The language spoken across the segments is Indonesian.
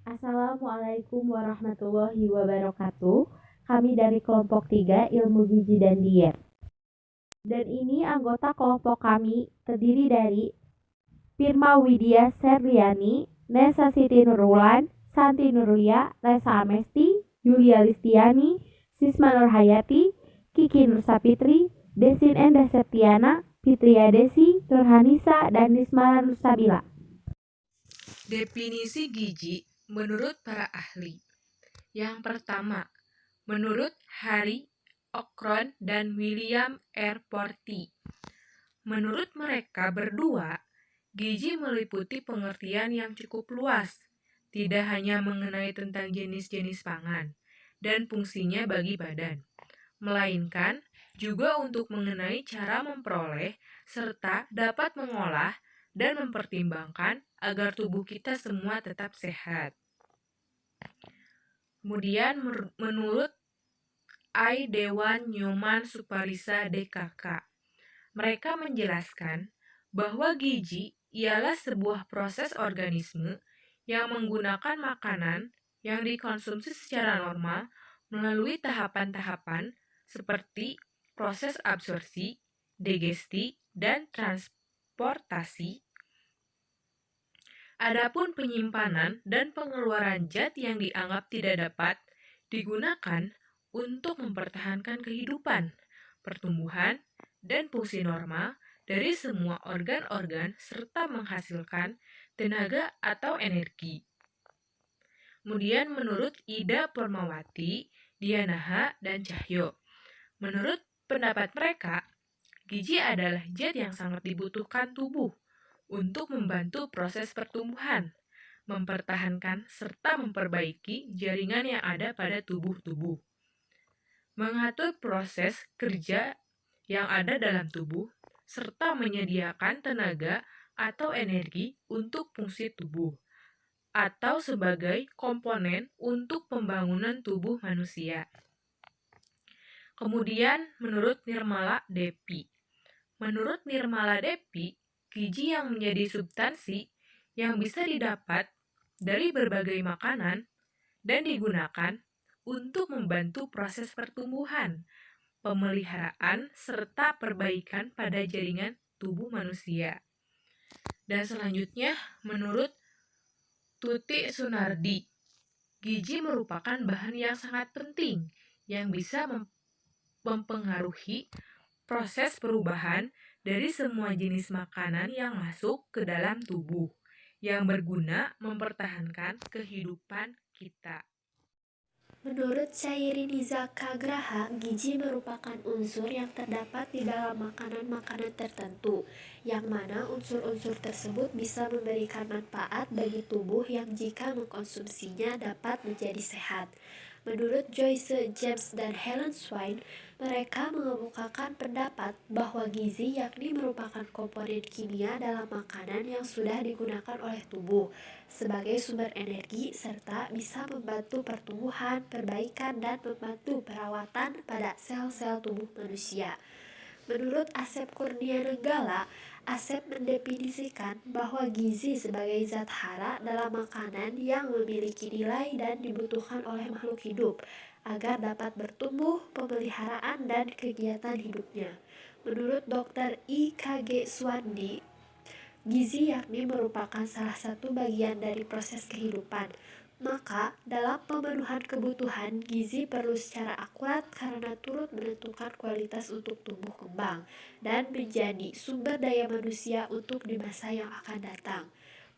Assalamualaikum warahmatullahi wabarakatuh. Kami dari kelompok 3 Ilmu Gizi dan Diet. Dan ini anggota kelompok kami terdiri dari Firma Widya Serliani, Nesa Siti Nurulan, Santi Nurlia, Resa Amesti, Yulia Listiani, Sisma Nurhayati, Kiki Nursapitri, Desin Endah Septiana, Fitria Desi, Nurhanisa, dan Nismala Nursabila. Definisi gizi menurut para ahli. Yang pertama, menurut Harry Ocron dan William R. Porty. Menurut mereka berdua, gizi meliputi pengertian yang cukup luas, tidak hanya mengenai tentang jenis-jenis pangan dan fungsinya bagi badan, melainkan juga untuk mengenai cara memperoleh serta dapat mengolah dan mempertimbangkan agar tubuh kita semua tetap sehat. Kemudian menurut I. Dewan Nyoman Suparisa DKK, mereka menjelaskan bahwa gizi ialah sebuah proses organisme yang menggunakan makanan yang dikonsumsi secara normal melalui tahapan-tahapan seperti proses absorpsi, digesti, dan transportasi. Adapun penyimpanan dan pengeluaran zat yang dianggap tidak dapat digunakan untuk mempertahankan kehidupan, pertumbuhan, dan fungsi normal dari semua organ-organ serta menghasilkan tenaga atau energi. Kemudian menurut Ida Permawati, Dianaha, dan Cahyo, menurut pendapat mereka, gizi adalah zat yang sangat dibutuhkan tubuh untuk membantu proses pertumbuhan, mempertahankan serta memperbaiki jaringan yang ada pada tubuh-tubuh, mengatur proses kerja yang ada dalam tubuh, serta menyediakan tenaga atau energi untuk fungsi tubuh, atau sebagai komponen untuk pembangunan tubuh manusia. Kemudian menurut Nirmala Depi. Menurut Nirmala Depi, gizi yang menjadi substansi yang bisa didapat dari berbagai makanan dan digunakan untuk membantu proses pertumbuhan, pemeliharaan, serta perbaikan pada jaringan tubuh manusia. Dan selanjutnya, menurut Tuti Sunardi, gizi merupakan bahan yang sangat penting yang bisa mempengaruhi proses perubahan dari semua jenis makanan yang masuk ke dalam tubuh, yang berguna mempertahankan kehidupan kita. Menurut Cairiniza Kagraha, gizi merupakan unsur yang terdapat di dalam makanan-makanan tertentu, yang mana unsur-unsur tersebut bisa memberikan manfaat bagi tubuh yang jika mengkonsumsinya dapat menjadi sehat. Menurut Joyce James dan Helen Swain, mereka mengemukakan pendapat bahwa gizi yakni merupakan komponen kimia dalam makanan yang sudah digunakan oleh tubuh sebagai sumber energi serta bisa membantu pertumbuhan, perbaikan, dan membantu perawatan pada sel-sel tubuh manusia. Menurut Asep Kurnianegala, Asep mendefinisikan bahwa gizi sebagai zat hara dalam makanan yang memiliki nilai dan dibutuhkan oleh makhluk hidup agar dapat bertumbuh, pemeliharaan, dan kegiatan hidupnya. Menurut Dr. I.K.G. Suwandi, gizi yakni merupakan salah satu bagian dari proses kehidupan. Maka, dalam pemenuhan kebutuhan, gizi perlu secara akurat karena turut menentukan kualitas untuk tumbuh kembang dan menjadi sumber daya manusia untuk di masa yang akan datang.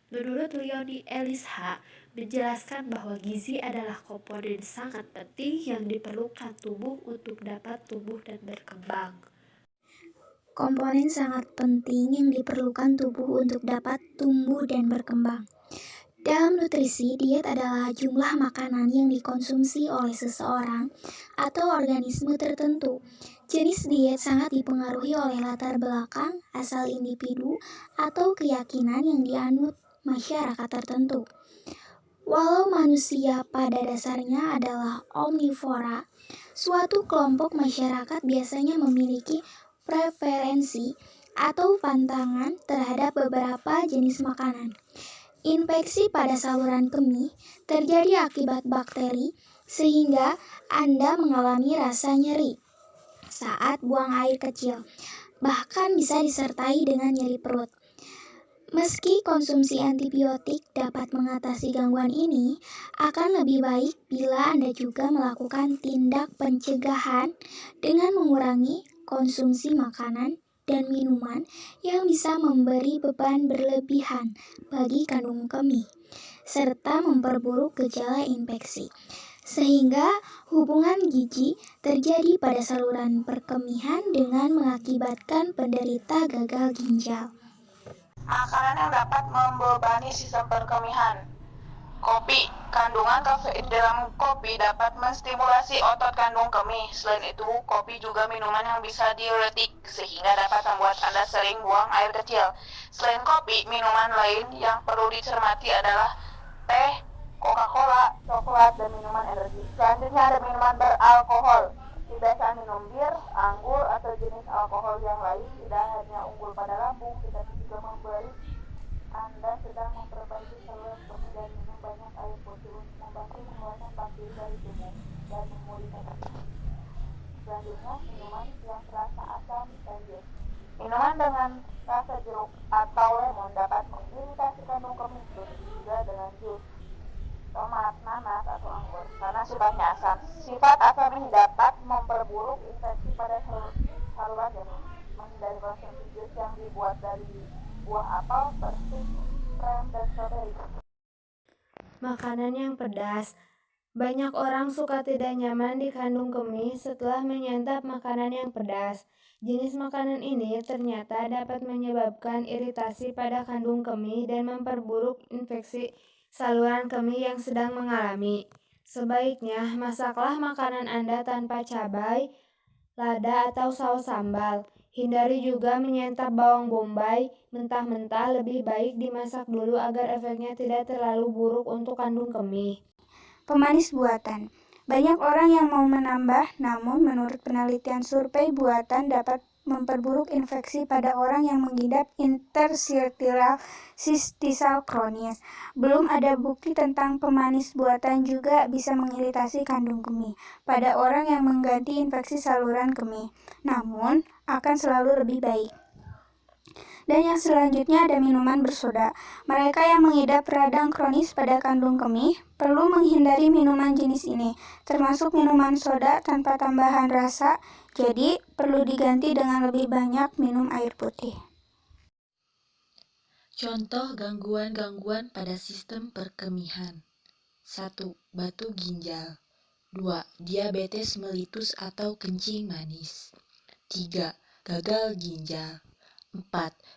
Menurut Leonie Elisha, menjelaskan bahwa gizi adalah komponen sangat penting yang diperlukan tubuh untuk dapat tumbuh dan berkembang. Komponen sangat penting yang diperlukan tubuh untuk dapat tumbuh dan berkembang. Dalam nutrisi, diet adalah jumlah makanan yang dikonsumsi oleh seseorang atau organisme tertentu. Jenis diet sangat dipengaruhi oleh latar belakang, asal individu, atau keyakinan yang dianut masyarakat tertentu. Walau manusia pada dasarnya adalah omnivora, suatu kelompok masyarakat biasanya memiliki preferensi atau pantangan terhadap beberapa jenis makanan. Infeksi pada saluran kemih terjadi akibat bakteri sehingga Anda mengalami rasa nyeri saat buang air kecil, bahkan bisa disertai dengan nyeri perut. Meski konsumsi antibiotik dapat mengatasi gangguan ini, akan lebih baik bila Anda juga melakukan tindak pencegahan dengan mengurangi konsumsi makanan dan minuman yang bisa memberi beban berlebihan bagi kandung kemih, serta memperburuk gejala infeksi, sehingga hubungan gizi terjadi pada saluran perkemihan dengan mengakibatkan penderita gagal ginjal. Makanan yang dapat membebani sistem perkemihan. Kopi. Kandungan kafein dalam kopi dapat menstimulasi otot kandung kemih. Selain itu, kopi juga minuman yang bisa diuretik, sehingga dapat membuat Anda sering buang air kecil. Selain kopi, minuman lain yang perlu dicermati adalah teh, Coca-Cola, coklat, dan minuman energi. Selanjutnya ada minuman beralkohol. Kebiasaan minum bir, anggur, atau jenis alkohol yang lain tidak hanya unggul pada lambung, tetapi juga memberi Anda sedang memperbaiki saluran kemih dan minum banyak air putih untuk membantu mengeluarkan bakteri dari tubuh dan memulihkan kemih. Selanjutnya, minuman yang terasa asam dan jus. Minuman dengan rasa jeruk atau lemon dapat mengiritasi kandung kemih, juga dengan jus tomat, nanas, atau anggur karena sifatnya asam. Sifat asam ini dapat memperburuk infeksi pada saluran janin. Menghindari konsumsi jus yang dibuat dari buah apel, persik, krem, dan stroberi. Makanan yang pedas. Banyak orang suka tidak nyaman di kandung kemih setelah menyantap makanan yang pedas. Jenis makanan ini ternyata dapat menyebabkan iritasi pada kandung kemih dan memperburuk infeksi saluran kemih yang sedang mengalami. Sebaiknya masaklah makanan Anda tanpa cabai, lada, atau saus sambal. Hindari juga menyantap bawang bombay mentah-mentah, lebih baik dimasak dulu agar efeknya tidak terlalu buruk untuk kandung kemih. Pemanis buatan. Banyak orang yang mau menambah, namun menurut penelitian survei buatan dapat memperburuk infeksi pada orang yang mengidap interstitial cystisal kronis. Belum ada bukti tentang pemanis buatan juga bisa mengiritasi kandung kemih pada orang yang mengganti infeksi saluran kemih, namun akan selalu lebih baik. Dan yang selanjutnya ada minuman bersoda. Mereka yang mengidap radang kronis pada kandung kemih perlu menghindari minuman jenis ini, termasuk minuman soda tanpa tambahan rasa, jadi perlu diganti dengan lebih banyak minum air putih. Contoh gangguan-gangguan pada sistem perkemihan. 1. Batu ginjal. 2. Diabetes mellitus atau kencing manis. 3. Gagal ginjal. 4.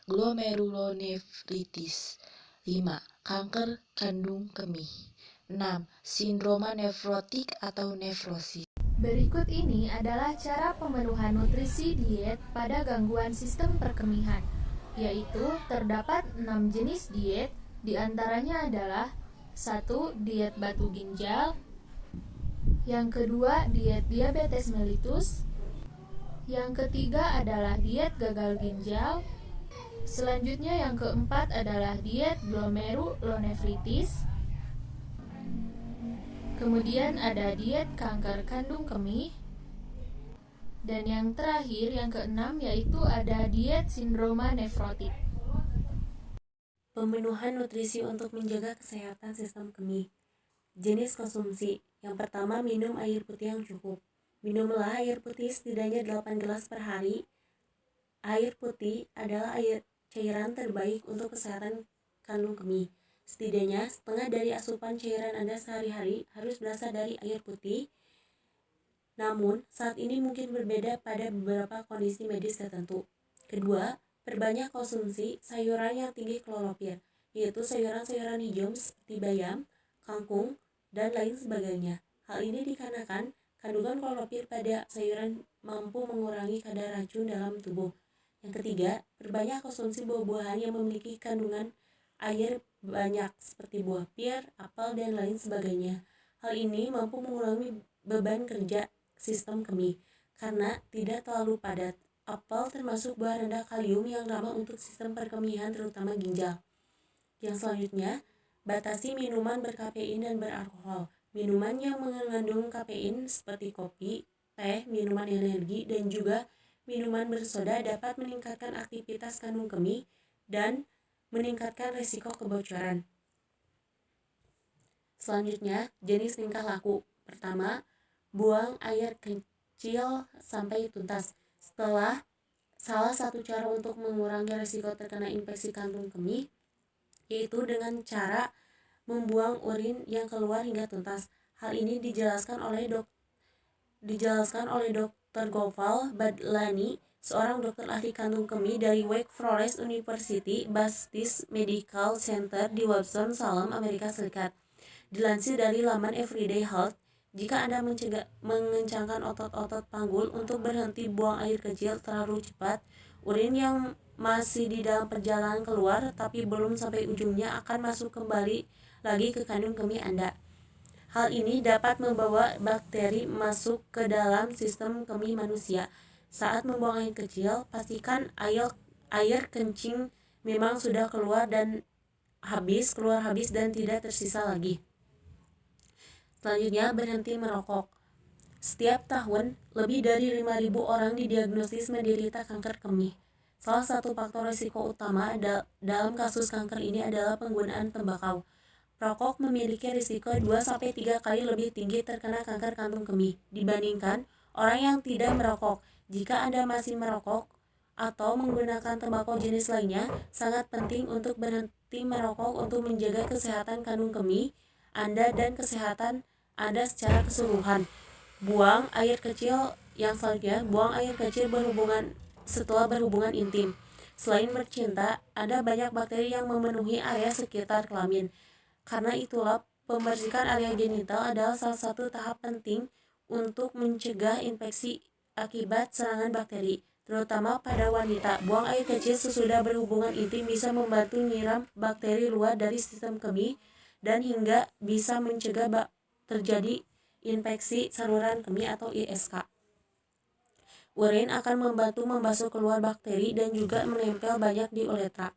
Glomerulonefritis. 5. Kanker kandung kemih. 6. Sindroma nefrotik atau nefrosis. Berikut ini adalah cara pemenuhan nutrisi diet pada gangguan sistem perkemihan, yaitu terdapat 6 jenis diet, diantaranya adalah 1. Diet batu ginjal. Yang kedua, diet diabetes mellitus. Yang ketiga adalah diet gagal ginjal. Selanjutnya yang keempat adalah diet glomerulonefritis. Kemudian ada diet kanker kandung kemih. Dan yang terakhir, yang keenam, yaitu ada diet sindroma nefrotik. Pemenuhan nutrisi untuk menjaga kesehatan sistem kemih. Jenis konsumsi. Yang pertama, minum air putih yang cukup. Minumlah air putih setidaknya 8 gelas per hari. Air putih adalah cairan terbaik untuk kesehatan kandung kemih. Setidaknya setengah dari asupan cairan Anda sehari-hari harus berasal dari air putih. Namun, saat ini mungkin berbeda pada beberapa kondisi medis tertentu. Kedua, perbanyak konsumsi sayuran yang tinggi klorofil, yaitu sayuran-sayuran hijau seperti bayam, kangkung, dan lain sebagainya. Hal ini dikarenakan kandungan klorofil pada sayuran mampu mengurangi kadar racun dalam tubuh. Yang ketiga, perbanyak konsumsi buah-buahan yang memiliki kandungan air banyak seperti buah pir, apel, dan lain sebagainya. Hal ini mampu mengurangi beban kerja sistem kemih karena tidak terlalu padat. Apel termasuk buah rendah kalium yang ramah untuk sistem perkemihan terutama ginjal. Yang selanjutnya, Batasi minuman berkafein dan beralkohol. Minuman yang mengandung kafein seperti kopi, teh, minuman energi, dan juga minuman bersoda dapat meningkatkan aktivitas kandung kemih dan meningkatkan risiko kebocoran. Selanjutnya, jenis tingkah laku. Pertama, buang air kecil sampai tuntas. Salah satu cara untuk mengurangi risiko terkena infeksi kandung kemih yaitu dengan cara membuang urin yang keluar hingga tuntas. Hal ini dijelaskan oleh Dr. Gopal Badlani, seorang dokter ahli kandung kemih dari Wake Forest University Baptist Medical Center di Winston Salem, Amerika Serikat. Dilansir dari laman Everyday Health, jika Anda mengencangkan otot-otot panggul untuk berhenti buang air kecil terlalu cepat, urin yang masih di dalam perjalanan keluar tapi belum sampai ujungnya akan masuk kembali lagi ke kandung kemih Anda. Hal ini dapat membawa bakteri masuk ke dalam sistem kemih manusia. Saat membuang air kecil, pastikan air kencing memang sudah keluar habis dan tidak tersisa lagi. Selanjutnya, berhenti merokok. Setiap tahun, lebih dari 5.000 orang didiagnosis menderita kanker kemih. Salah satu faktor risiko utama dalam kasus kanker ini adalah penggunaan tembakau. Perokok memiliki risiko 2-3 kali lebih tinggi terkena kanker kandung kemih dibandingkan orang yang tidak merokok. Jika Anda masih merokok atau menggunakan tembakau jenis lainnya, sangat penting untuk berhenti merokok untuk menjaga kesehatan kandung kemih Anda dan kesehatan Anda secara keseluruhan. Buang air kecil setelah berhubungan intim. Selain bercinta, ada banyak bakteri yang memenuhi area sekitar kelamin. Karena itulah, pembersihan area genital adalah salah satu tahap penting untuk mencegah infeksi akibat serangan bakteri, terutama pada wanita. Buang air kecil sesudah berhubungan intim bisa membantu menyiram bakteri luar dari sistem kemih dan hingga bisa mencegah terjadi infeksi saluran kemih atau ISK. Urin akan membantu membasuh keluar bakteri dan juga menempel banyak di uretra.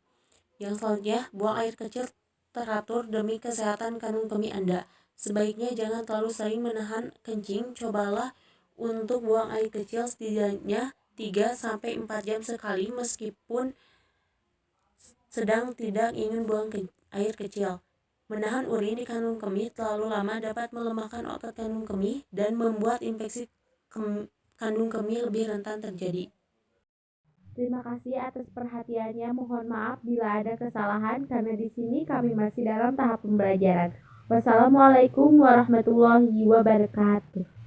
Yang selanjutnya, buang air kecil teratur demi kesehatan kandung kemih Anda. Sebaiknya jangan terlalu sering menahan kencing. Cobalah untuk buang air kecil setidaknya 3-4 jam sekali meskipun sedang tidak ingin buang air kecil. Menahan urin di kandung kemih terlalu lama dapat melemahkan otot kandung kemih dan membuat infeksi kandung kemih lebih rentan terjadi. Terima kasih atas perhatiannya. Mohon maaf bila ada kesalahan karena di sini kami masih dalam tahap pembelajaran. Wassalamualaikum warahmatullahi wabarakatuh.